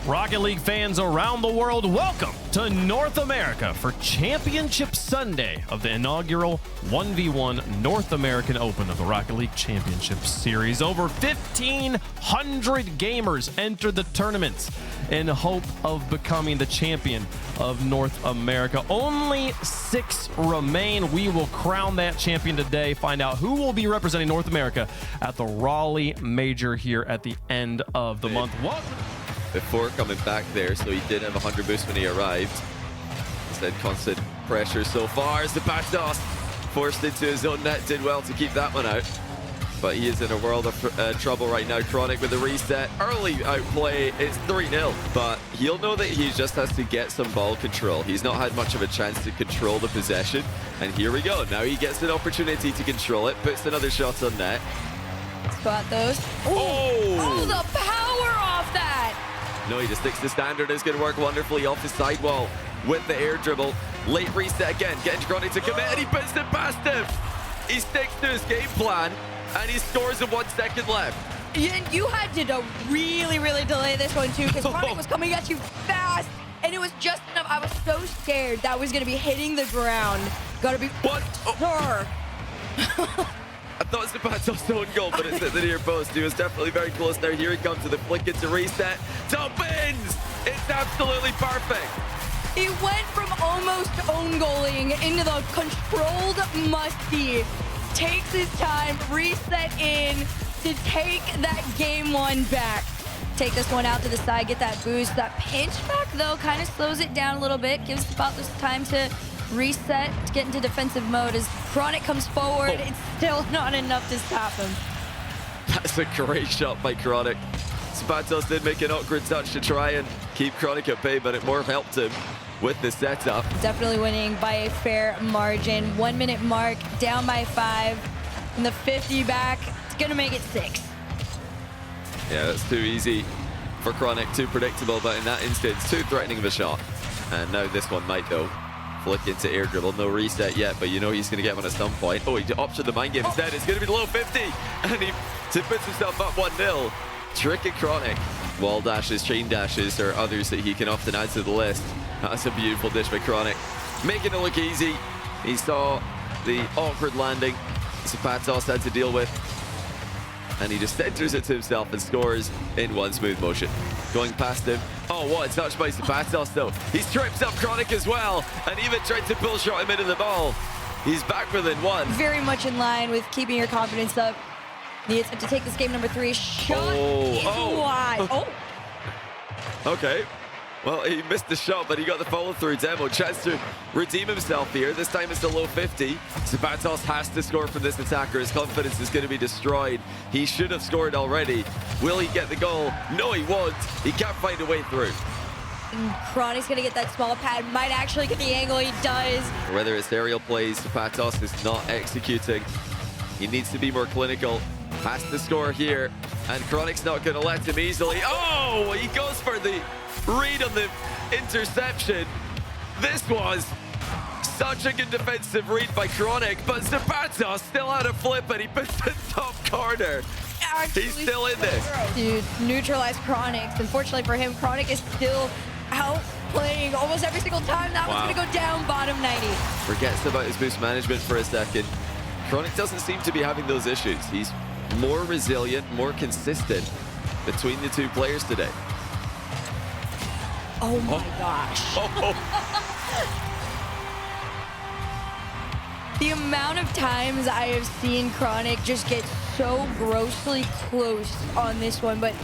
Rocket League fans around the world, welcome to North America for Championship Sunday of the inaugural 1v1 North American Open of the Rocket League Championship Series. Over 1,500 gamers enter the tournament in hope of becoming the champion of North America. Only 6 remain. We will crown that champion today, find out who will be representing North America at the Raleigh Major here at the end of the month. Before coming back there, so he did have 100 boost when he arrived. Instead, constant pressure so far. Azapatos forced into his own net, did well to keep that one out. But he is in a world of trouble right now. Chronic with the reset. Early outplay, it's 3-0. But he'll know that he just has to get some ball control. He's not had much of a chance to control the possession. And here we go. Now he gets an opportunity to control it. Puts another shot on net. Spot those. Oh, the power off that! No, he just sticks to standard. It's going to work wonderfully off his sidewall with the air dribble. Late reset again, getting Chronic to commit, and he puts it past him. He sticks to his game plan, and he scores in 1 second left. And you had to really delay this one too, because Chronic was coming at you fast, and it was just enough. I was so scared that was going to be hitting the ground. Gotta be sure. I thought Azapatos' own goal, but it's at the near post. He was definitely very close there. Here he comes to the flick into reset. Top ins! It's absolutely perfect. He went from almost own goaling into the controlled musty. Takes his time, reset in to take that game one back. Take this one out to the side, get that boost. That pinch back, though, kind of slows it down a little bit. Gives Azapatos time to reset, to get into defensive mode. As Chronic comes forward, it's still not enough to stop him. That's a great shot by Chronic. Azapatos did make an awkward touch to try and keep Chronic at bay, but it more helped him with the setup. Definitely winning by a fair margin. 1 minute mark, down by 5. And the 50 back, it's gonna make it 6. Yeah, that's too easy for Chronic, too predictable, but in that instance, too threatening of a shot. And now this one might though. Flick into air dribble, no reset yet, but you know he's going to get one at some point. Oh, he opted the mind game instead. It's going to be the low 50, and he puts himself up 1-0. Tricky Chronic. Wall dashes, chain dashes, or others that he can often add to the list. That's a beautiful dish by Chronic. Making it look easy. He saw the awkward landing Azapatos had to deal with, and he just centers it to himself and scores in one smooth motion. Going past him. Oh, what a touch by Azapatos, though. He's tripped up Chronic as well, and even tried to pull shot him into the ball. He's back within 1. Very much in line with keeping your confidence up. Needs to take this game number 3. Shot is wide. Okay. Well, he missed the shot, but he got the follow-through demo. Chance to redeem himself here. This time it's the low 50. Azapatos has to score from this attacker. His confidence is going to be destroyed. He should have scored already. Will he get the goal? No, he won't. He can't find a way through. And Chronic's going to get that small pad. Might actually get the angle. He does. Whether it's aerial plays, Azapatos is not executing. He needs to be more clinical. Has to score here. And Chronic's not going to let him easily. Oh, he goes for the read on the interception. This was such a good defensive read by Chronic, but Azapatos still had a flip, and he puts the top corner. He's still in this. Dude, neutralize Chronic. Unfortunately for him, Chronic is still outplaying almost every single time. That one's going to go down bottom 90. Forgets about his boost management for a second. Chronic doesn't seem to be having those issues. He's more resilient, more consistent between the two players today. Oh my gosh. The amount of times I have seen Chronic just get so grossly close on this one, but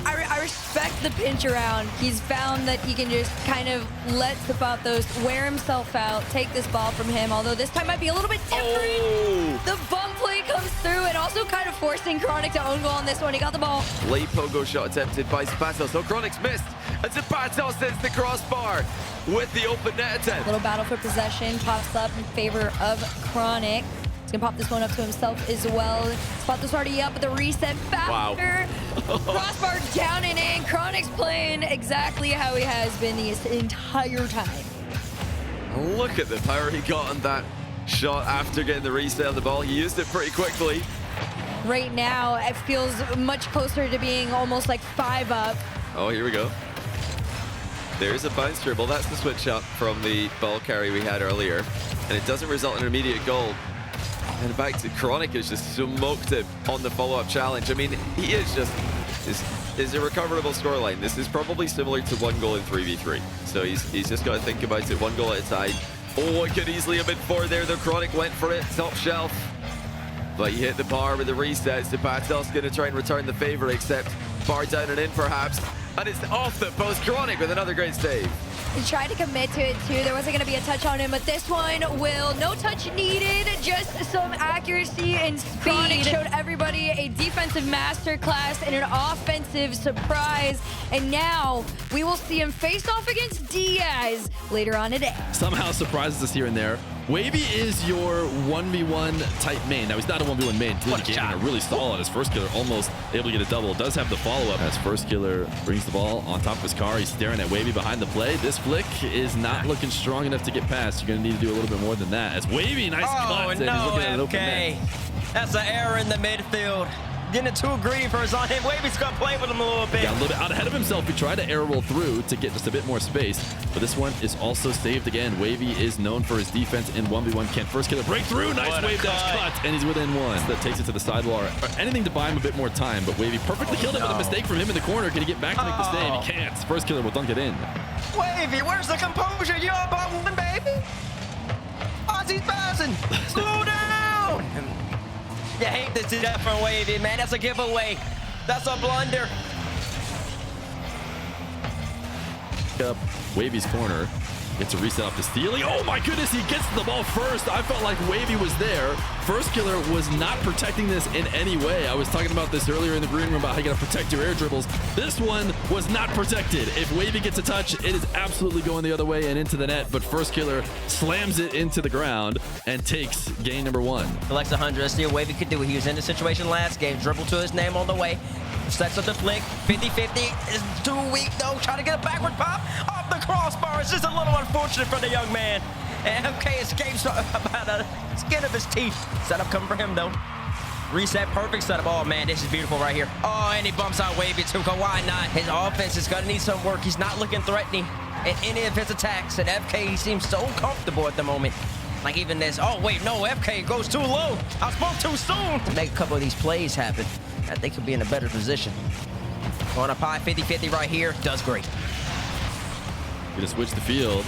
I respect the pinch around. He's found that he can just kind of let Azapatos wear himself out, take this ball from him, although this time might be a little bit different. The bump play comes through and also kind of forcing Chronic to own goal on this one. He got the ball. Late pogo shot attempted by Azapatos. Oh, Chronic's missed. And Azapatos hits the crossbar with the open net attempt. Little battle for possession pops up in favor of Chronic. He's gonna pop this one up to himself as well. Spot this already up with the reset faster. Wow. Crossbar down and in. Chronic's playing exactly how he has been the entire time. Look at the power he got on that shot after getting the reset on the ball. He used it pretty quickly. Right now, it feels much closer to being almost like 5 up. Oh, here we go. There's a bounce dribble. That's the switch up from the ball carry we had earlier. And it doesn't result in an immediate goal. And back to Chronic has just smoked him on the follow-up challenge. I mean, he is just... is a recoverable scoreline. This is probably similar to 1 goal in 3v3. So he's just got to think about it 1 goal at a time. Oh, it could easily have been 4 there. The Chronic went for it. Top shelf. But he hit the bar with the reset. Azapatos going to try and return the favor, except bar down and in perhaps. And it's off the post. Chronic with another great save. He tried to commit to it too. There wasn't going to be a touch on him, but this one will. No touch needed, just some accuracy and speed. Chronic showed everybody a defensive masterclass and an offensive surprise. And now we will see him face off against Diaz later on today. Somehow surprises us here and there. Wahvey is your 1v1 type main. Now, he's not a 1v1 main. Gaming really solid as Firstkiller, almost able to get a double. Does have the follow-up as Firstkiller brings the ball on top of his car. He's staring at Wahvey behind the play. This flick is not looking strong enough to get past. You're going to need to do a little bit more than that. As Wahvey, nice cut, and he's looking at an open net. That's an error in the midfield. Getting too greedy for his on him. Wahvey's gonna play with him a little bit. Got a little bit out ahead of himself. He tried to air roll through to get just a bit more space, but this one is also saved again. Wahvey is known for his defense in 1v1. Can Firstkiller break through? Nice wave dash cut, and he's within 1. That takes it to the sidewall. Anything to buy him a bit more time, but Wahvey perfectly killed it with a mistake from him in the corner. Can he get back to make the save? He can't. Firstkiller will dunk it in. Wahvey, where's the composure? You're about one, baby. Ozzy's passing. Slow down. You hate to see that from Wahvey, man. That's a giveaway. That's a blunder. Up Wavey's corner. Gets a reset off to Steely. Oh my goodness, he gets the ball first. I felt like Wahvey was there. Firstkiller was not protecting this in any way. I was talking about this earlier in the green room about how you gotta protect your air dribbles. This one was not protected. If Wahvey gets a touch, it is absolutely going the other way and into the net, but Firstkiller slams it into the ground and takes game number 1. Collects 100. Let's see what Wahvey could do. He was in the situation last game. Dribble to his name on the way. Sets up the flick. 50-50 is too weak though. Trying to get a backward pop off the crossbar. It's just a little unfortunate for the young man. And MK escapes about the skin of his teeth. Setup coming for him though. Reset, perfect setup. Oh man, this is beautiful right here. Oh, and he bumps out Wahvey too. Why not? His offense is gonna need some work. He's not looking threatening in any of his attacks. And FK, he seems so comfortable at the moment. Like even this. Oh wait, no, FK goes too low. I spoke too soon to make a couple of these plays happen. I think he'll be in a better position. On a pie, 50-50 right here. Does great. Gonna switch the field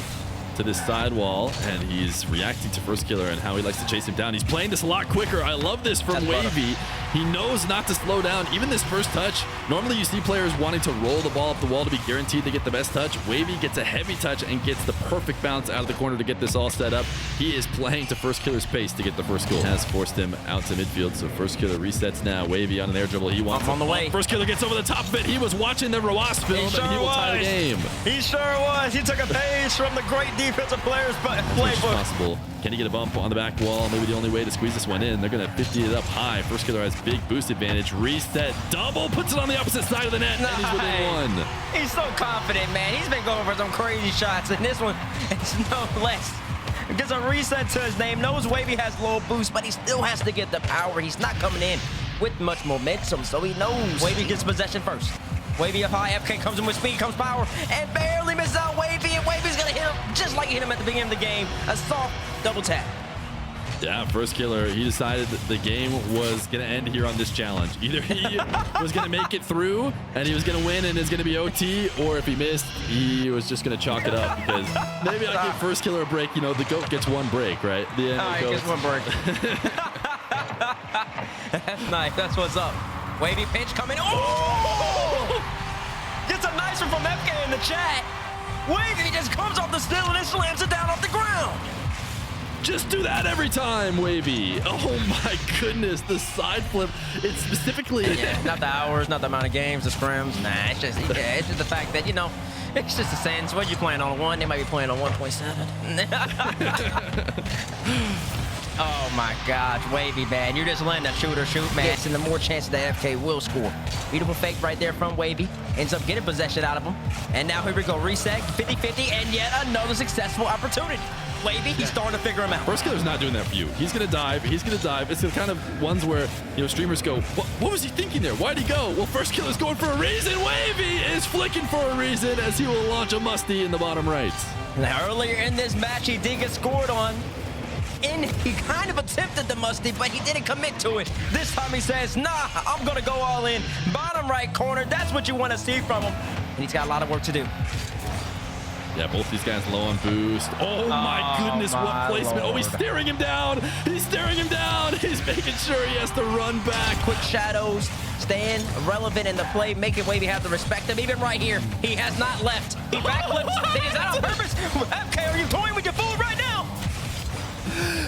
to this sidewall, and he's reacting to Firstkiller and how he likes to chase him down. He's playing this a lot quicker. I love this from Wahvey. He knows not to slow down. Even this first touch, normally you see players wanting to roll the ball up the wall to be guaranteed to get the best touch. Wahvey gets a heavy touch and gets the perfect bounce out of the corner to get this all set up. He is playing to Firstkiller's pace to get the first goal. Has forced him out to midfield, so Firstkiller resets now. Wahvey on an air dribble. He wants on the way. Firstkiller gets over the top of it. He was watching the Rawas film, and he will tie the game. He sure was. He took a page from the great defensive players' playbook. Possible. Can he get a bump on the back wall? Maybe the only way to squeeze this one in. They're going to 50 it up high. Firstkiller has big boost advantage. Reset. Double. Puts it on the opposite side of the net. Nice. And he's within 1. He's so confident, man. He's been going for some crazy shots. And this one is no less. Gets a reset to his name. Knows Wahvey has low boost, but he still has to get the power. He's not coming in with much momentum, so he knows Wahvey gets possession first. Wahvey up high, FK comes in with speed, comes power, and barely misses out Wahvey, and Wavey's gonna hit him just like he hit him at the beginning of the game. A soft double tap. Yeah, Firstkiller, he decided that the game was gonna end here on this challenge. Either he was gonna make it through, and he was gonna win, and it's gonna be OT, or if he missed, he was just gonna chalk it up, because maybe I give Firstkiller a break. You know, the GOAT gets 1 break, right? The end he gets 1 break. That's nice, that's what's up. Wahvey pitch coming. Oh! Gets a nice one from FK in the chat. Wahvey just comes off the steal and then slams it down off the ground. Just do that every time, Wahvey. Oh my goodness, the side flip. It's specifically... Yeah, not the hours, not the amount of games, the scrims. Nah, it's just the fact that, you know, it's just a sense. What are you playing on 1? They might be playing on 1.7. Oh my gosh, Wahvey, man. You're just letting that shooter shoot, man. And the more chances that FK will score. Beautiful fake right there from Wahvey. Ends up getting possession out of him. And now here we go. Reset, 50-50, and yet another successful opportunity. Wahvey, he's starting to figure him out. Firstkiller's not doing that for you. He's gonna dive. He's gonna dive. It's the kind of ones where, you know, streamers go, what was he thinking there? Why'd he go? Well, Firstkiller's going for a reason. Wahvey is flicking for a reason as he will launch a musty in the bottom right. Now, earlier in this match, he did get scored on. And he kind of attempted the musty, but he didn't commit to it. This time he says, nah, I'm gonna go all in. Bottom right corner, that's what you want to see from him. And he's got a lot of work to do. Yeah, both these guys low on boost. Oh my goodness, what placement. Lord. Oh, he's staring him down. He's staring him down. He's making sure he has to run back. Quick shadows, staying relevant in the play, making Wahvey have to respect him. Even right here, he has not left. He backflips. Is that on purpose? FK, are you toying with your food right now?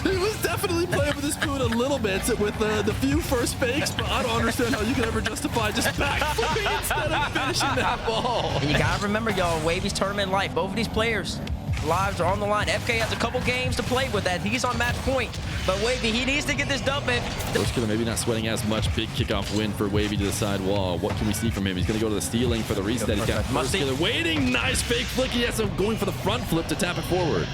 He was definitely playing with his food a little bit with the few first fakes, but I don't understand how you can ever justify just backflipping instead of finishing that ball. And you gotta remember, y'all, Wahvey's tournament life. Both of these players' lives are on the line. FK has a couple games to play with that. He's on match point. But Wahvey, he needs to get this dub in. Firstkiller maybe not sweating as much. Big kickoff win for Wahvey to the side wall. What can we see from him? He's going to go to the stealing for the reset. He's got Firstkiller waiting. Nice fake flick. Yes, I'm going for the front flip to tap it forward.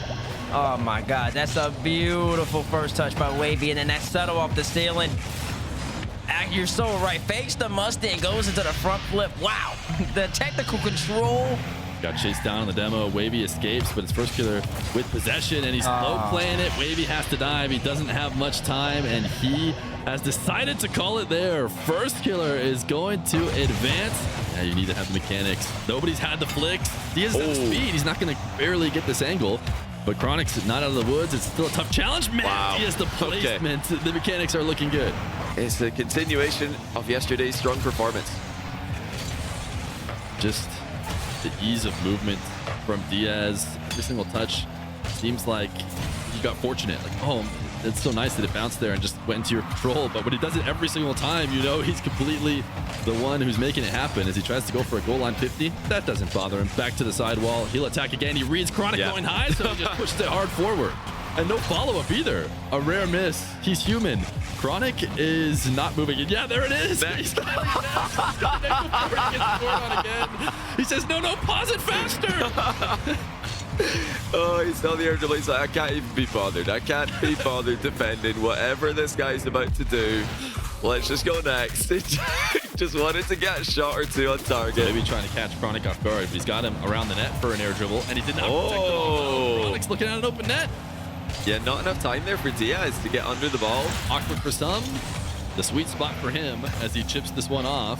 Oh my God, that's a beautiful first touch by Wahvey, and then that settle off the ceiling. You're so right. Fakes the musty and goes into the front flip. Wow, the technical control. Got chased down on the demo. Wahvey escapes, but it's Firstkiller with possession, and he's low playing it. Wahvey has to dive. He doesn't have much time, and he has decided to call it there. Firstkiller is going to advance. Yeah, you need to have the mechanics. Nobody's had the flicks. Diaz has the speed. He's not going to barely get this angle. But Chronic's not out of the woods. It's still a tough challenge. Man, Wow. Diaz, the placement. The mechanics are looking good. It's a continuation of yesterday's strong performance. Just the ease of movement from Diaz. Every single touch seems like you got fortunate. Like, oh, it's so nice that it bounced there and just went into your control. But when he does it every single time, you know he's completely the one who's making it happen as he tries to go for a goal line 50. That doesn't bother him. Back to the sidewall. He'll attack again. He reads Chronic going high, so he just pushes it hard forward. And no follow-up either. A rare miss. He's human. Chronic is not moving. And yeah, there it is. He's got it. He's got it before he gets scored on again. He says, no, pause it faster. Oh, he's on the air dribble. He's like, I can't even be bothered. I can't be bothered defending whatever this guy's about to do. Let's just go next. Just wanted to get a shot or two on target. Maybe trying to catch Chronic off guard, but he's got him around the net for an air dribble, and he did not protect the ball. Chronic's looking at an open net. Yeah, not enough time there for Diaz to get under the ball. Awkward for some. The sweet spot for him as he chips this one off.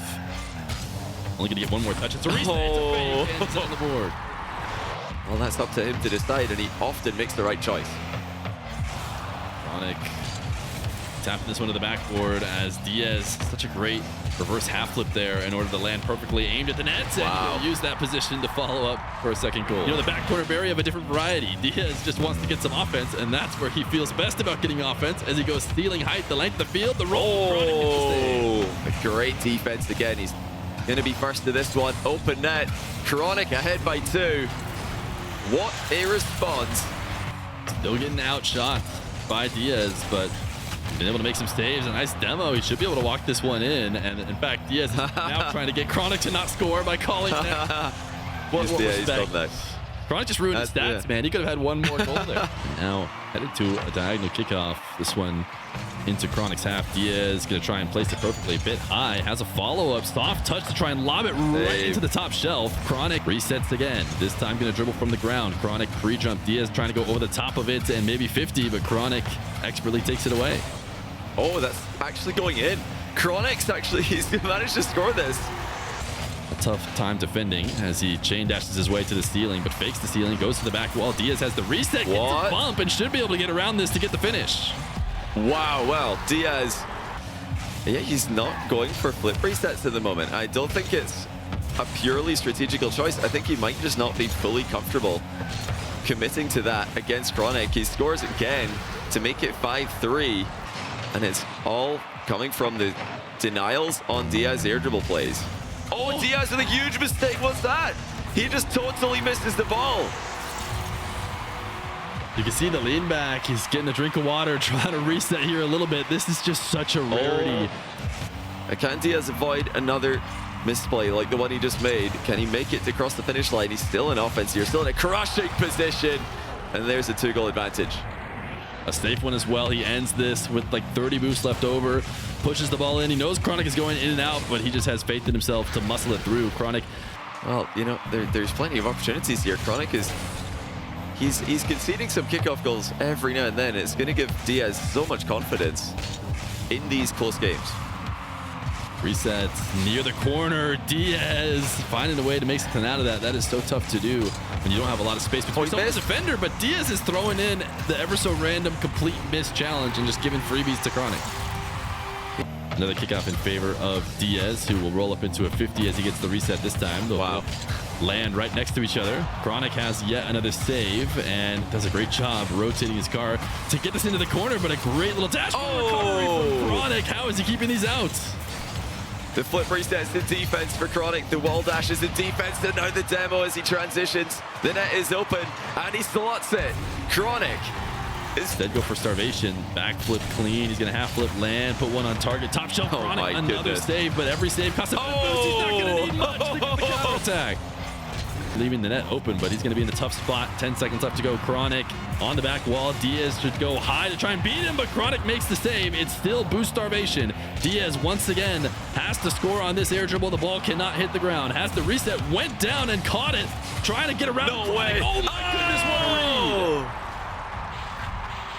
Only going to get one more touch. It's a reset. It's a fake, and it's on the board. Well, that's up to him to decide, and he often makes the right choice. Chronic tapping this one to the backboard as Diaz, such a great reverse half flip there in order to land perfectly aimed at the nets, and use that position to follow up for a second goal. You know, the backcourt area of a different variety. Diaz just wants to get some offense, and that's where he feels best about getting offense as he goes stealing height, the length of the field, the roll. A great defense again. He's going to be first to this one. Open net. Chronic ahead by 2. What a response. Still getting outshot by Diaz, but been able to make some saves. A nice demo. He should be able to walk this one in. And in fact, Diaz is now trying to get Chronic to not score by calling that. What He's done that. Chronic just ruined his stats, man. He could have had one more goal there. Now headed to a diagonal kickoff. This one into Chronic's half. Diaz going to try and place it perfectly. A bit high. Has a follow-up. Soft touch to try and lob it right into the top shelf. Chronic resets again. This time going to dribble from the ground. Chronic pre-jump. Diaz trying to go over the top of it and maybe 50, but Chronic expertly takes it away. Oh, that's actually going in. Chronic's actually, he's managed to score this. A tough time defending as he chain dashes his way to the ceiling, but fakes the ceiling, goes to the back wall. Diaz has the reset, gets a bump, and should be able to get around this to get the finish. Wow, well, Diaz, yeah, he's not going for flip resets at the moment. I don't think it's a purely strategical choice. I think he might just not be fully comfortable committing to that against Chronic. He scores again to make it 5-3, and it's all coming from the denials on Diaz air dribble plays. Oh, Diaz with a huge mistake. What's that? He just totally misses the ball. You can see the lean back. He's getting a drink of water, trying to reset here a little bit. This is just such a rarity. Can Diaz avoid another misplay like the one he just made? Can he make it to cross the finish line? He's still in offense here, still in a crushing position. And there's a 2-goal advantage. A safe one as well. He ends this with like 30 boosts left over, pushes the ball in. He knows Chronic is going in and out, but he just has faith in himself to muscle it through. Chronic. Well, you know, there's plenty of opportunities here. Chronic is, he's conceding some kickoff goals every now and then. It's going to give Diaz so much confidence in these close games. Resets near the corner. Diaz finding a way to make something out of that. That is so tough to do when you don't have a lot of space between the defender, but Diaz is throwing in the ever so random complete miss challenge and just giving freebies to Chronic. Another kickoff in favor of Diaz, who will roll up into a 50 as he gets the reset this time. They'll land right next to each other. Chronic has yet another save and does a great job rotating his car to get this into the corner, but a great little dash recovery from Chronic. How is he keeping these out? The flip resets the defense for Chronic. The wall dash is the defense, and now the demo as he transitions. The net is open, and he slots it. Chronic is... Instead go for starvation. Backflip clean. He's going to half flip land, put one on target. Top shelf Chronic, another save, but every save costs a boost. He's not going to need much to get the counterattack. Leaving the net open, but he's going to be in a tough spot. 10 seconds left to go. Chronic on the back wall. Diaz should go high to try and beat him, but Chronic makes the save. It's still boost starvation. Diaz once again has to score on this air dribble. The ball cannot hit the ground. Has to reset, went down and caught it. Trying to get around. No way. Oh my goodness, what a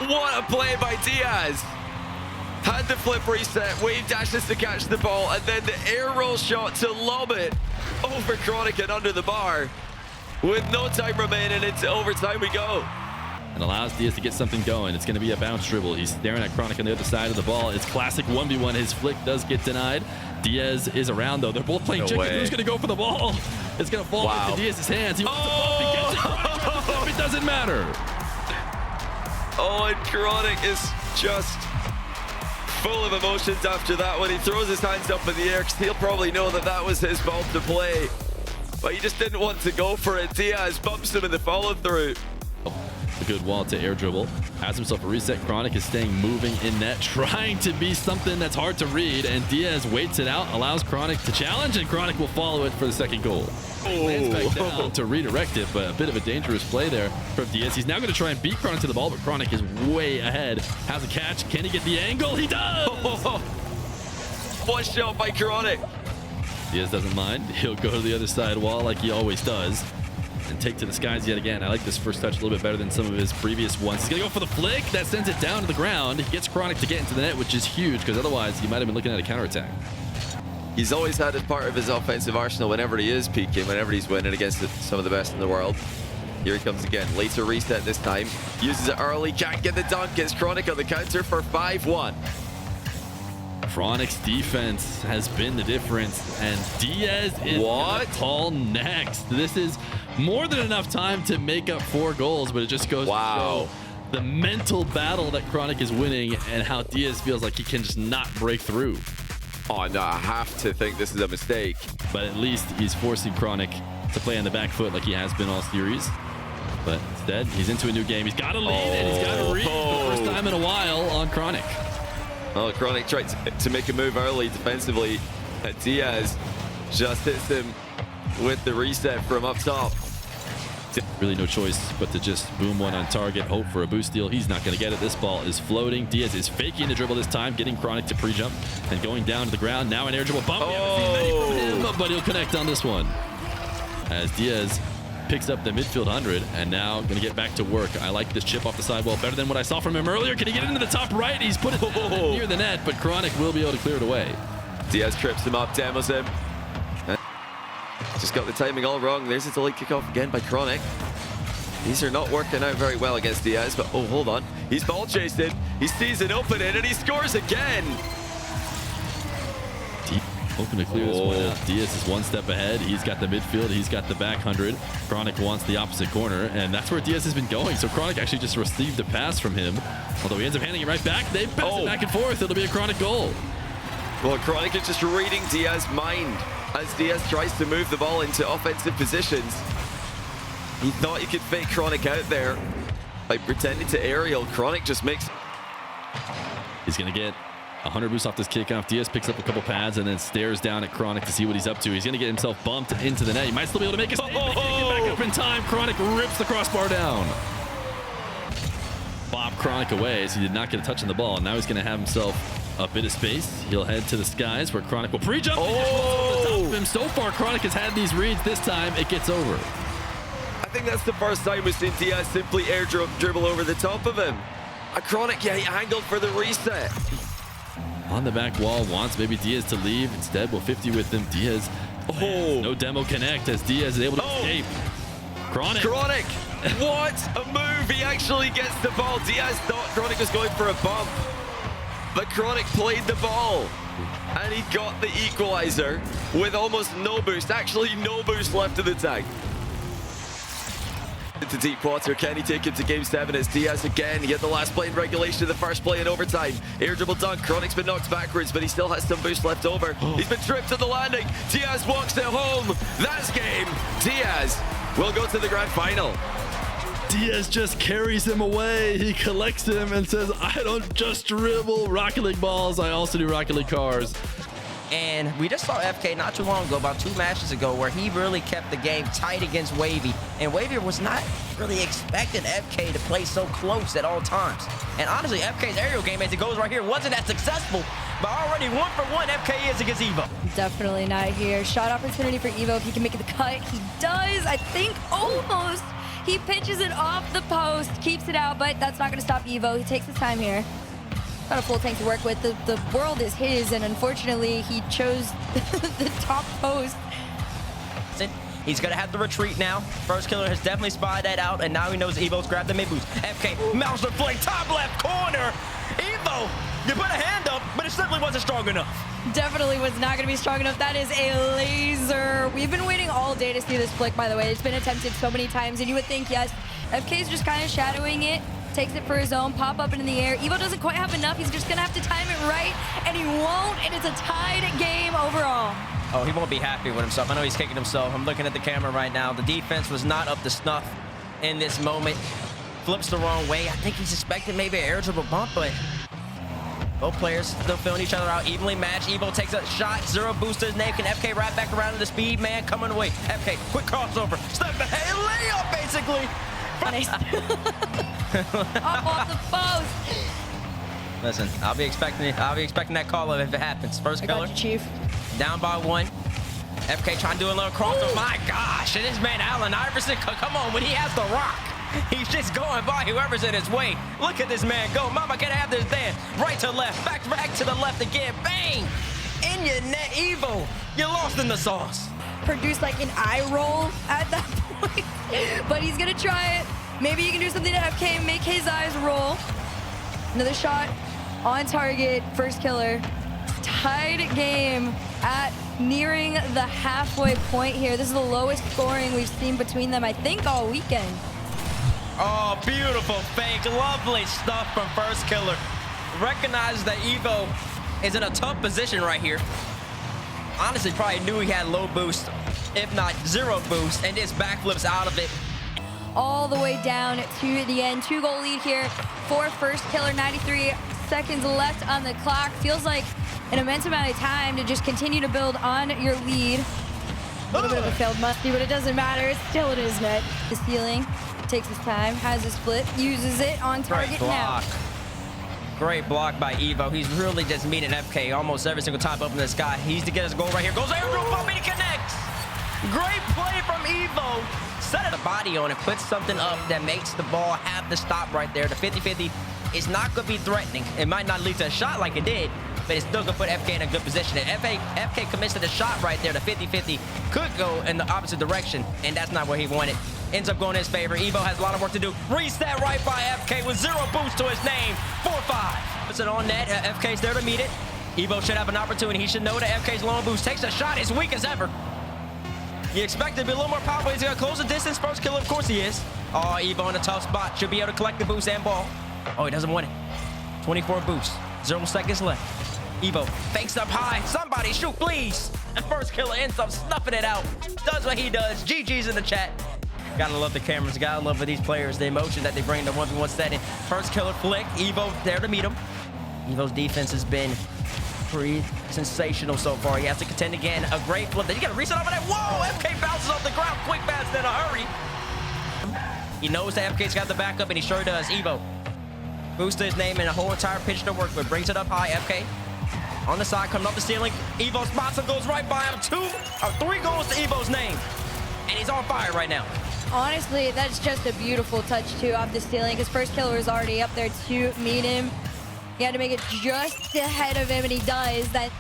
read. What a play by Diaz. Had the flip reset, wave dashes to catch the ball, and then the air roll shot to lob it over Chronic and under the bar. With no time remaining, into overtime we go. And allows Diaz to get something going. It's going to be a bounce dribble. He's staring at Chronic on the other side of the ball. It's classic 1v1. His flick does get denied. Diaz is around, though. They're both playing chicken. Who's going to go for the ball? It's going to fall into Diaz's hands. He wants to bump. He gets it. Chronic, it doesn't matter. Oh, and Chronic is just full of emotions after that when he throws his hands up in the air, because he'll probably know that that was his ball to play. But he just didn't want to go for it. Diaz bumps him in the follow-through. A good wall to air dribble. Has himself a reset. Chronic is staying moving in net, trying to be something that's hard to read, and Diaz waits it out, allows Chronic to challenge, and Chronic will follow it for the second goal. Lands back down to redirect it, but a bit of a dangerous play there from Diaz. He's now going to try and beat Chronic to the ball, but Chronic is way ahead. Has a catch. Can he get the angle? He does! One shot by Chronic. Diaz doesn't mind. He'll go to the other side wall like he always does and take to the skies yet again. I like this first touch a little bit better than some of his previous ones. He's going to go for the flick. That sends it down to the ground. He gets Chronic to get into the net, which is huge, because otherwise he might have been looking at a counterattack. He's always had as part of his offensive arsenal whenever he is peaking, whenever he's winning against some of the best in the world. Here he comes again. Later reset this time. Uses it early. Can't get the dunk. Gets Chronic on the counter for 5-1. Chronic's defense has been the difference, and Diaz is gonna call next. This is more than enough time to make up 4 goals, but it just goes to show the mental battle that Chronic is winning and how Diaz feels like he can just not break through. Oh, no, I have to think this is a mistake. But at least he's forcing Chronic to play on the back foot like he has been all series. But instead, he's into a new game. He's got to lead, and he's got to read for the first time in a while on Chronic. Oh, Chronic tried to make a move early defensively. And Diaz just hits him with the reset from up top. Really no choice but to just boom one on target, hope for a boost steal. He's not going to get it. This ball is floating. Diaz is faking the dribble this time, getting Chronic to pre-jump and going down to the ground. Now an air dribble bump. But he'll connect on this one. As Diaz picks up the midfield 100 and now going to get back to work. I like this chip off the sidewall better than what I saw from him earlier. Can he get into the top right? He's put it near the net, but Chronic will be able to clear it away. Diaz trips him up, demos him. Just got the timing all wrong. There's a delayed kickoff again by Chronic. These are not working out very well against Diaz, but oh, hold on. He's ball chasing. He sees an opening and he scores again. Hoping to clear this one out. Diaz is one step ahead. He's got the midfield. He's got the back 100. Chronic wants the opposite corner, and that's where Diaz has been going. So Chronic actually just received a pass from him, although he ends up handing it right back. They pass it back and forth. It'll be a Chronic goal. Well, Chronic is just reading Diaz's mind as Diaz tries to move the ball into offensive positions. He thought he could fake Chronic out there, Like pretending to aerial, Chronic just makes... He's going to get 100 boost off this kickoff. Diaz picks up a couple pads and then stares down at Chronic to see what he's up to. He's going to get himself bumped into the net. He might still be able to make a save. But he can't get back up in time. Chronic rips the crossbar down. Bob Chronic away, so he did not get a touch on the ball. Now he's going to have himself a bit of space. He'll head to the skies where Chronic will pre-jump. Oh! The top of him. So far, Chronic has had these reads. This time, it gets over. I think that's the first time we've seen Diaz simply air dribble over the top of him. A Chronic, yeah, he angled for the reset. On the back wall, wants maybe Diaz to leave. Instead, will 50 with him. Diaz, no demo connect as Diaz is able to escape. Chronic. What a move. He actually gets the ball. Diaz thought Chronic was going for a bump, but Chronic played the ball and he got the equalizer with almost no boost. Actually, no boost left in the tank. Into deep water, can he take him to game 7? It's Diaz again. He had the last play in regulation, the first play in overtime. Air dribble dunk. Chronic's been knocked backwards, but he still has some boost left over. He's been tripped at the landing. Diaz walks it home. That's game. Diaz will go to the grand final. Diaz just carries him away. He collects him and says, I don't just dribble Rocket League balls, I also do Rocket League cars. And we just saw FK not too long ago, about 2 matches ago, where he really kept the game tight against Wahvey. And Wahvey was not really expecting FK to play so close at all times. And honestly, FK's aerial game as it goes right here wasn't as successful, but already 1 for 1 FK is against Evoh. Definitely not here. Shot opportunity for Evoh if he can make the cut. He does, I think, almost. He pitches it off the post, keeps it out, but that's not going to stop Evoh. He takes his time here. Got a full tank to work with. The world is his, and unfortunately, he chose the top post. He's gonna have to retreat now. Firstkiller has definitely spied that out, and now he knows Evoh's grabbed the mid boost. FK, mouse the flank, top left corner. Evoh, you put a hand up, but it simply wasn't strong enough. Definitely was not gonna be strong enough. That is a laser. We've been waiting all day to see this flick, by the way. It's been attempted so many times, and you would think, yes, FK's just kind of shadowing it. Takes it for his own, pop up into the air. Evoh doesn't quite have enough. He's just gonna have to time it right, and he won't, and it's a tied game overall. Oh, he won't be happy with himself. I know he's kicking himself. I'm looking at the camera right now. The defense was not up to snuff in this moment. Flips the wrong way. I think he suspected maybe an air dribble bump, but both players still feeling each other out, evenly matched. Evoh takes a shot, 0 boost to his name. Can FK right back around to the speed man coming away? FK, quick crossover, step back, layup basically. Up off the post. Listen, I'll be expecting that call if it happens. Firstkiller. I got you, Chief. Down by 1. FK trying to do a little crossover. My gosh, and this man Allen Iverson, come on, when he has the rock, he's just going by whoever's in his way. Look at this man go. Mama, can I have this dance? Right to left, back to the left again. Bang! In your net, Evoh. You're lost in the sauce. Produced like an eye roll at that point, but he's gonna try it. Maybe he can do something to FK, make his eyes roll. Another shot on target. Firstkiller. Tied game at nearing the halfway point here. This is the lowest scoring we've seen between them, I think, all weekend. Oh, beautiful fake. Lovely stuff from Firstkiller. Recognize that Evoh is in a tough position right here. Honestly, probably knew he had low boost, if not 0 boost, and just backflips out of it. All the way down to the end. 2-goal lead here for Firstkiller. 93 seconds left on the clock. Feels like an immense amount of time to just continue to build on your lead. A little bit of a failed musty, but it doesn't matter. It's still in his net. The ceiling takes his time, has his split, uses it on target now. Great block by Evoh. He's really just meeting FK almost every single time up in the sky. He needs to get his goal right here. Goes air dribble bump and he connects. Great play from Evoh. Set the body on it, puts something up that makes the ball have to stop right there. The 50-50 is not going to be threatening. It might not lead to a shot like it did, but it's still going to put FK in a good position. And FK commits to the shot right there. The 50-50 could go in the opposite direction, and that's not what he wanted. Ends up going in his favor. Evoh has a lot of work to do. Reset right by FK with 0 boost to his name. 4-5. Puts it on net. FK's there to meet it. Evoh should have an opportunity. He should know that FK's low on boost. Takes a shot as weak as ever. You expect it to be a little more powerful. He's going to close the distance. Firstkiller, of course he is. Oh, Evoh in a tough spot. Should be able to collect the boost and ball. Oh, he doesn't want it. 24 boost. 0 seconds left. Evoh fakes up high. Somebody shoot, please. And Firstkiller ends up snuffing it out. Does what he does. GG's in the chat. Gotta love the cameras. Gotta love for these players, the emotion that they bring to 1v1 setting. Firstkiller flick. Evoh there to meet him. Evoh's defense has been pretty sensational so far. He has to contend again. A great flip. Then you got to reset over that. Whoa! FK bounces off the ground quick, fast, in a hurry. He knows that FK's got the backup, and he sure does. Evoh boosted his name and a whole entire pitch to work with. Brings it up high. FK on the side, coming up the ceiling. Evoh spots him, goes right by him. 3 goals to Evoh's name. And he's on fire right now. Honestly, that's just a beautiful touch, too, off the ceiling, because Firstkiller was already up there to meet him. He had to make it just ahead of him, and he does. That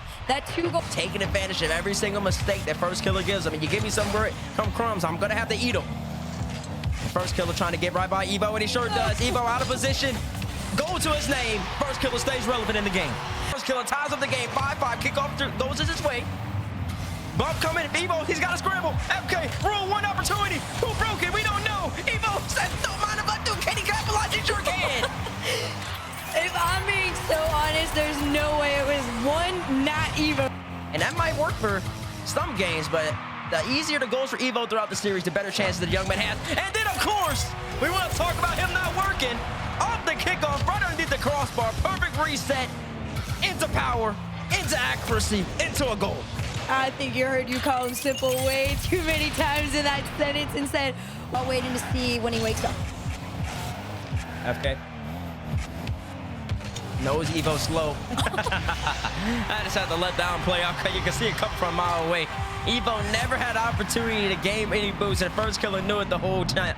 2 goal. Taking advantage of every single mistake that Firstkiller gives him. And you give me some crumbs, I'm going to have to eat them. Firstkiller trying to get right by Evoh, and he sure does. Evoh out of position. Goal to his name. Firstkiller stays relevant in the game. Firstkiller ties up the game. 5-5. Kickoff goes his way. Bump coming. Evoh, he's got to scramble. FK, rule 1 opportunity. Who broke it? We don't know. Evoh says, don't mind if I do. Can he capitalize? He sure can. If I'm being so honest, there's no way it was not Evoh. And that might work for some games, but the easier the goals for Evoh throughout the series, the better chances the young man has. And then, of course, we want to talk about him not working. Off the kickoff, right underneath the crossbar. Perfect reset. Into power, into accuracy, into a goal. I think you heard you call him simple way too many times in that sentence and said, while waiting to see when he wakes up. FK. Knows Evoh slow. I just had to let down play out. You can see it come from a mile away. Evoh never had opportunity to gain any boost, and Firstkiller knew it the whole time.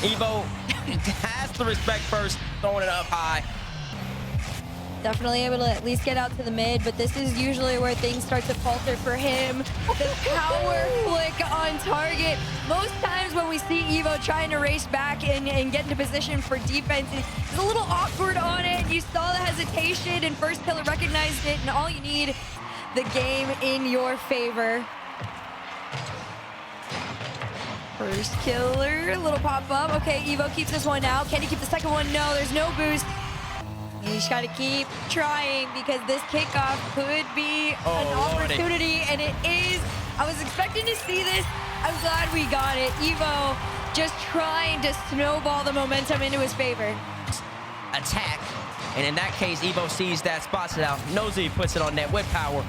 Evoh has to respect first, throwing it up high. Definitely able to at least get out to the mid, but this is usually where things start to falter for him. The power flick on target. Most times when we see Evoh trying to race back and get into position for defense, he's a little awkward on it. You saw the hesitation, and Firstkiller recognized it, and all you need, the game in your favor. Firstkiller, little pop-up. Okay, Evoh keeps this one out. Can he keep the second one? No, there's no boost. You just got to keep trying, because this kickoff could be an opportunity, and it is. I was expecting to see this. I'm glad we got it. Evoh just trying to snowball the momentum into his favor. Attack. And in that case, Evoh sees that, spots it out, knows that he puts it on net with power,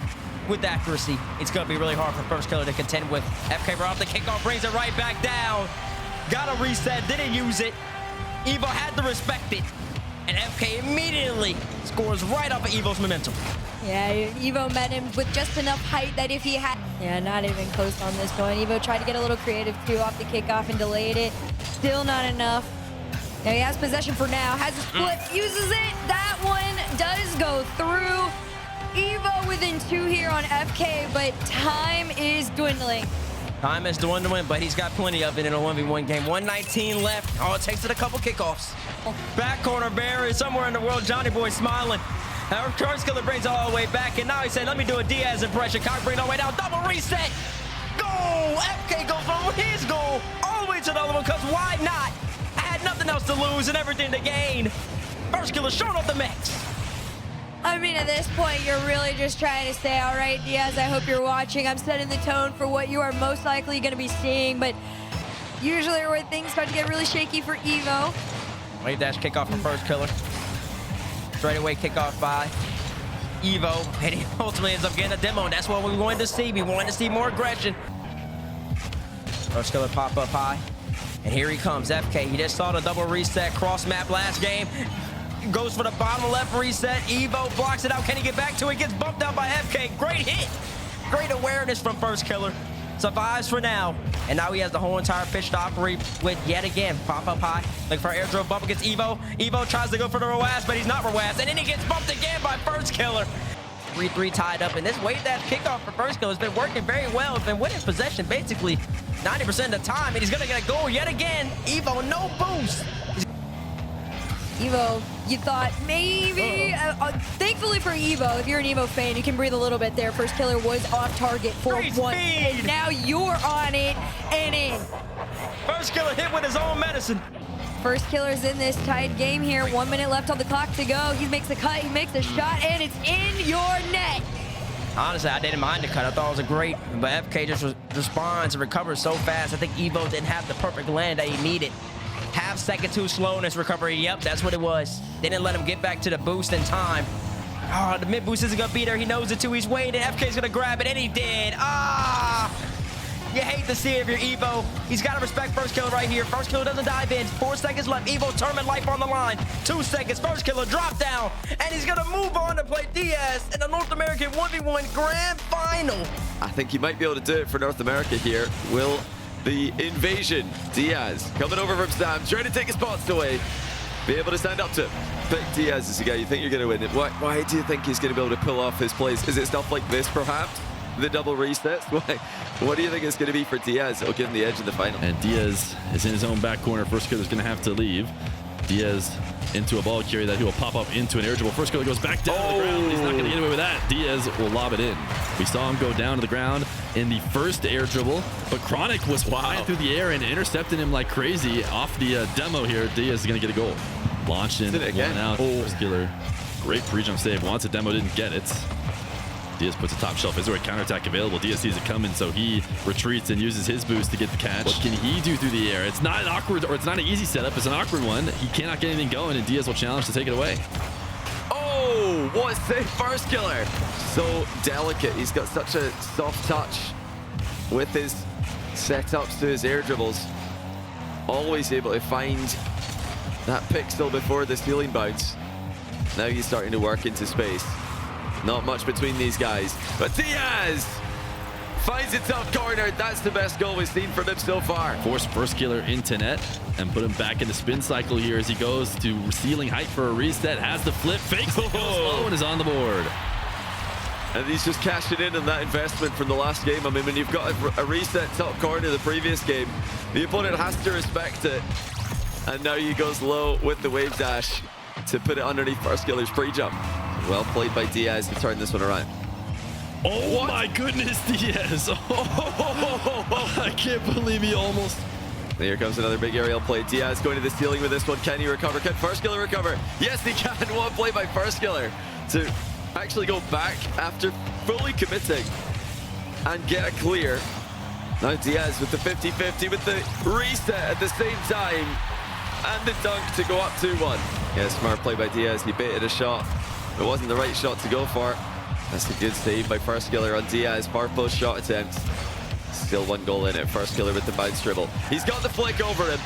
with accuracy. It's going to be really hard for Firstkiller to contend with. FK right off the kickoff, brings it right back down. Got to reset, didn't use it. Evoh had to respect it. And FK immediately scores right off of Evoh's momentum. Yeah, Evoh met him with just enough height that if he had... Yeah, not even close on this one. Evoh tried to get a little creative too off the kickoff and delayed it. Still not enough. Now he has possession for now. Has a split, uses it. That one does go through. Evoh within 2 here on FK, but time is dwindling. Time is dwindling, but he's got plenty of it in a 1v1 game. 119 left. All it takes is a couple kickoffs. Back corner barrier somewhere in the world. Johnny Boy smiling. Firstkiller brings it all the way back, and now he said, let me do a Diaz impression. Cock bring it all the way down. Double reset. Goal! FK goes from his goal all the way to the other one, because why not? I had nothing else to lose and everything to gain. Firstkiller showing off the mix. I mean, at this point, you're really just trying to say, all right, Diaz, I hope you're watching. I'm setting the tone for what you are most likely going to be seeing, but usually where things start to get really shaky for Evoh. Wave dash kickoff from Firstkiller. Straight away kickoff by Evoh, and he ultimately ends up getting a demo, and that's what we wanted to see. We wanted to see more aggression. Firstkiller pop up high, and here he comes, FK. He just saw the double reset cross map last game. Goes for the bottom left reset. Evoh blocks it out. Can he get back to it? Gets bumped out by FK. Great hit. Great awareness from Firstkiller. Survives for now. And now he has the whole entire pitch to operate with yet again. Pop up high. Looking for air drill bump against Evoh. Evoh tries to go for the Rawaz, but he's not Rawaz. And then he gets bumped again by Firstkiller. 3-3 tied up. And this wave dash kickoff for Firstkiller has been working very well. He's been winning possession basically 90% of the time. And he's going to get a goal yet again. Evoh, no boost. Evoh, you thought maybe, thankfully for Evoh, if you're an Evoh fan, you can breathe a little bit there. Firstkiller was off target for one, and now you're on it and in. Firstkiller hit with his own medicine. Firstkiller's in this tied game here. 1 minute left on the clock to go. He makes a cut, he makes a shot, and it's in your net. Honestly, I didn't mind the cut. I thought it was a great, but FK just responds and recovers so fast. I think Evoh didn't have the perfect land that he needed. Half second too slow in his recovery. Yep, that's what it was. They didn't let him get back to the boost in time. Oh, the mid boost isn't gonna be there. He knows it too. He's waiting. FK's gonna grab it, and he did. You hate to see it if you're Evoh. He's got to respect Firstkiller right here. Firstkiller doesn't dive in. 4 seconds left. Evoh tournament life on the line. 2 seconds. Firstkiller drop down. And he's going to move on to play Diaz in the North American 1v1 Grand Final. I think he might be able to do it for North America here. Will the invasion, Diaz, coming over from Sam, trying to take his spots away, be able to stand up to him? Pick Diaz as the guy you think you're going to win it. Why do you think he's going to be able to pull off his plays? Is it stuff like this, perhaps? The double resets? What do you think it's going to be for Diaz? It'll give him the edge in the final. And Diaz is in his own back corner. Firstkiller's going to have to leave. Diaz into a ball carry that he will pop up into an air dribble. Firstkiller goes back down to the ground. He's not going to get away with that. Diaz will lob it in. We saw him go down to the ground in the first air dribble, but Chronic was flying through the air and intercepting him like crazy off the demo here. Diaz is going to get a goal. Launched in, one out. Firstkiller, great pre-jump save. Wants a demo, didn't get it. Diaz puts a top shelf. Is there a counterattack available? Diaz sees it coming, so he retreats and uses his boost to get the catch. What can he do through the air? It's not an awkward, or it's not an easy setup. It's an awkward one. He cannot get anything going, and Diaz will challenge to take it away. Oh, what a save, Firstkiller. So delicate. He's got such a soft touch with his setups to his air dribbles. Always able to find that pixel before the ceiling bounce. Now he's starting to work into space. Not much between these guys, but Diaz finds it top corner. That's the best goal we've seen from him so far. Force Firstkiller into net and put him back in the spin cycle here as he goes to ceiling height for a reset. Has the flip, fakes it, goes low, and is on the board. And he's just cashing in on that investment from the last game. I mean, when you've got a reset top corner the previous game, the opponent has to respect it. And now he goes low with the wave dash to put it underneath Firstkiller's pre-jump. Well played by Diaz to turn this one around. Oh my goodness, Diaz. Oh, I can't believe he almost... Here comes another big aerial play. Diaz going to the ceiling with this one. Can he recover? Can Firstkiller recover? Yes, he can. One play by Firstkiller to actually go back after fully committing and get a clear. Now Diaz with the 50-50 with the reset at the same time and the dunk to go up 2-1. Yeah, smart play by Diaz. He baited a shot. It wasn't the right shot to go for. That's a good save by Firstkiller on Diaz. Far post shot attempt. Still 1 goal in it. Firstkiller with the bounce dribble. He's got the flick over him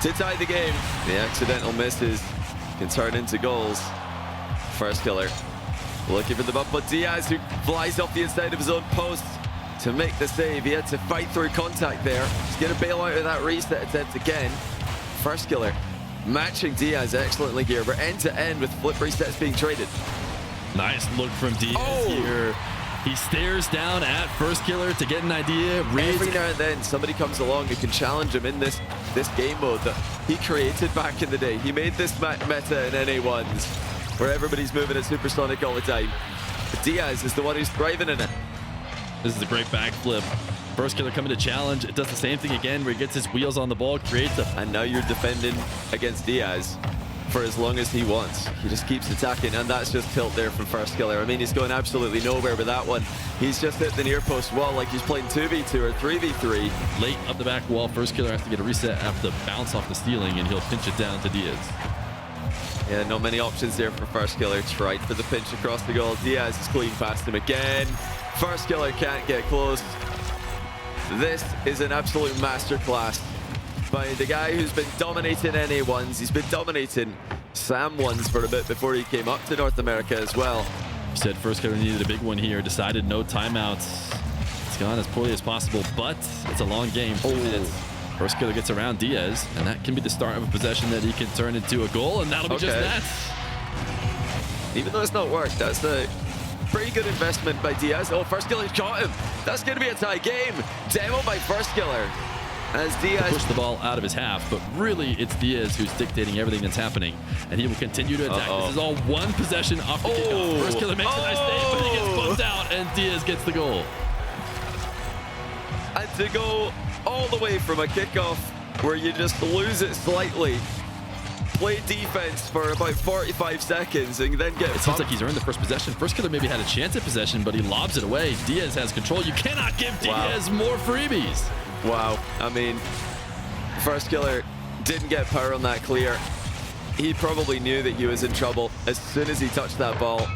to tie the game. The accidental misses can turn into goals. Firstkiller looking for the bump, but Diaz, who flies off the inside of his own post to make the save. He had to fight through contact there. He's going to bail out of that reset attempt again. Firstkiller matching Diaz excellently here. We're end to end with flip resets being traded. Nice look from Diaz here. He stares down at Firstkiller to get an idea. Every now and then somebody comes along who can challenge him in this game mode that he created back in the day. He made this meta in NA1s where everybody's moving at supersonic all the time. But Diaz is the one who's thriving in it. This is a great backflip. Firstkiller coming to challenge. It does the same thing again where he gets his wheels on the ball, creates a... And now you're defending against Diaz for as long as he wants. He just keeps attacking, and that's just tilt there from Firstkiller. I mean, he's going absolutely nowhere with that one. He's just hit the near post wall like he's playing 2v2 or 3v3. Late up the back wall, Firstkiller has to get a reset after the bounce off the ceiling, and he'll pinch it down to Diaz. Yeah, not many options there for Firstkiller. Tried for the pinch across the goal. Diaz is clean past him again. Firstkiller can't get close. This is an absolute masterclass by the guy who's been dominating NA1s. He's been dominating Sam 1s for a bit before he came up to North America as well. He said Firstkiller needed a big one here, decided no timeouts. It's gone as poorly as possible, but it's a long game. 2 minutes. Firstkiller gets around Diaz, and that can be the start of a possession that he can turn into a goal, and that'll be just that. Even though it's not worked, that's a pretty good investment by Diaz. Oh, Firstkiller's caught him. That's going to be a tie game. Demo by Firstkiller. As Diaz pushed the ball out of his half, but really it's Diaz who's dictating everything that's happening, and he will continue to attack. This is all one possession off the kickoff. Firstkiller makes a nice save, but he gets bumped out, and Diaz gets the goal. And to go all the way from a kickoff where you just lose it slightly, play defense for about 45 seconds and then get It seems like he's earned the first possession. Firstkiller maybe had a chance at possession, but he lobs it away. Diaz has control. You cannot give Diaz more freebies. Wow. I mean, Firstkiller didn't get power on that clear. He probably knew that he was in trouble as soon as he touched that ball.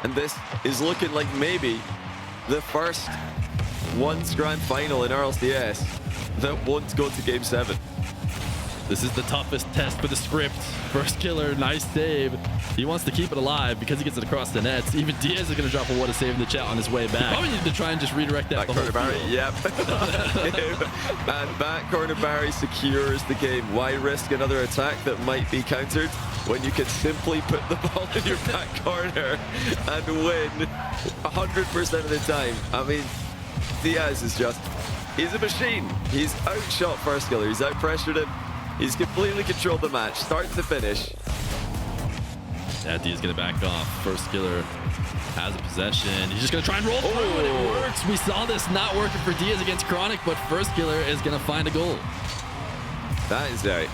And this is looking like maybe the first once grand final in RLCS that won't go to game 7. This is the toughest test for the script. Firstkiller, nice save. He wants to keep it alive because he gets it across the nets. Even Diaz is going to drop a what a save in the chat on his way back. Probably need to try and just redirect that. Back corner Barry, yep. And back corner Barry secures the game. Why risk another attack that might be countered when you can simply put the ball in your back corner and win 100% of the time? I mean, Diaz is just, he's a machine. He's outshot Firstkiller. He's outpressured him. He's completely controlled the match, start to finish. Yeah, Diaz gonna back off. Firstkiller has a possession. He's just gonna try and roll through, and it works. We saw this not working for Diaz against Chronic, but Firstkiller is gonna find a goal. That is a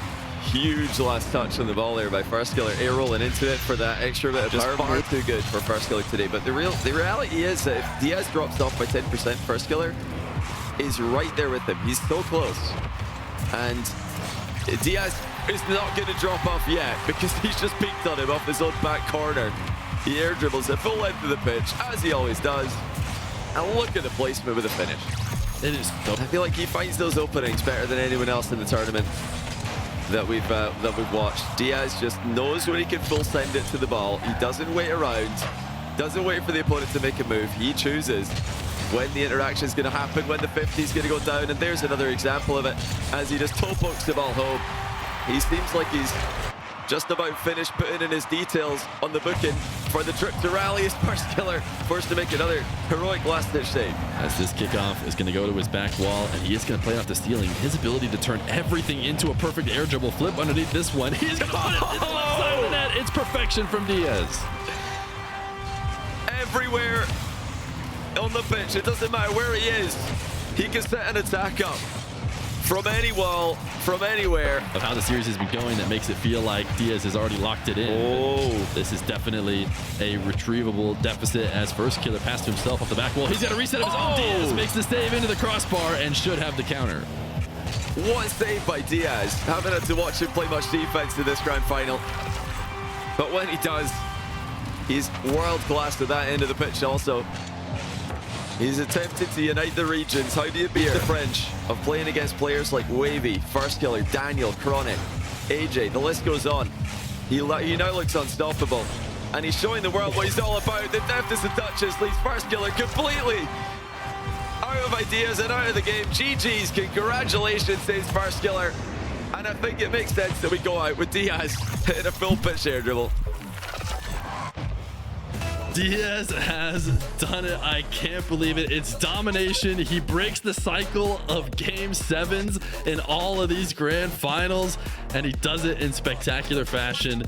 huge last touch on the ball there by Firstkiller. Air rolling into it for that extra bit of power. Far too good for Firstkiller today. But the reality is that if Diaz drops off by 10%, Firstkiller is right there with him. He's so close. And Diaz is not going to drop off yet because he's just peeked on him off his own back corner. He air dribbles at full length of the pitch, as he always does. And look at the placement with the finish. It is so I feel like he finds those openings better than anyone else in the tournament that we've watched. Diaz just knows when he can full send it to the ball. He doesn't wait around, doesn't wait for the opponent to make a move. He chooses when the interaction is going to happen, when the 50 is going to go down, and there's another example of it as he just toe pokes the ball home. He seems like he's just about finished putting in his details on the booking for the trip to Raleigh as Firstkiller forced to make another heroic last-ditch save. As this kickoff is going to go to his back wall, and he is going to play off the ceiling. His ability to turn everything into a perfect air dribble flip underneath this one. He's going to put it in the left side of the net. It's perfection from Diaz. Everywhere on the pitch, it doesn't matter where he is, he can set an attack up from any wall, from anywhere. Of how the series has been going, that makes it feel like Diaz has already locked it in. Oh, this is definitely a retrievable deficit as Firstkiller passed to himself off the back wall. He's got a reset of his own. Diaz makes the save into the crossbar and should have the counter. what a save by Diaz. Haven't had to watch him play much defense in this grand final, but when he does, he's world class at that end of the pitch also. He's attempted to unite the regions. How do you beat the French of playing against players like Wahvey, Firstkiller, Daniel, Chronic, AJ, the list goes on. He now looks unstoppable, and he's showing the world what he's all about. The deftest of touches leaves Firstkiller completely out of ideas and out of the game. GG's, congratulations, says Firstkiller. And I think it makes sense that we go out with Diaz in a full pitch air dribble. Diaz has done it. I can't believe it. It's domination. He breaks the cycle of game 7s in all of these grand finals, and he does it in spectacular fashion.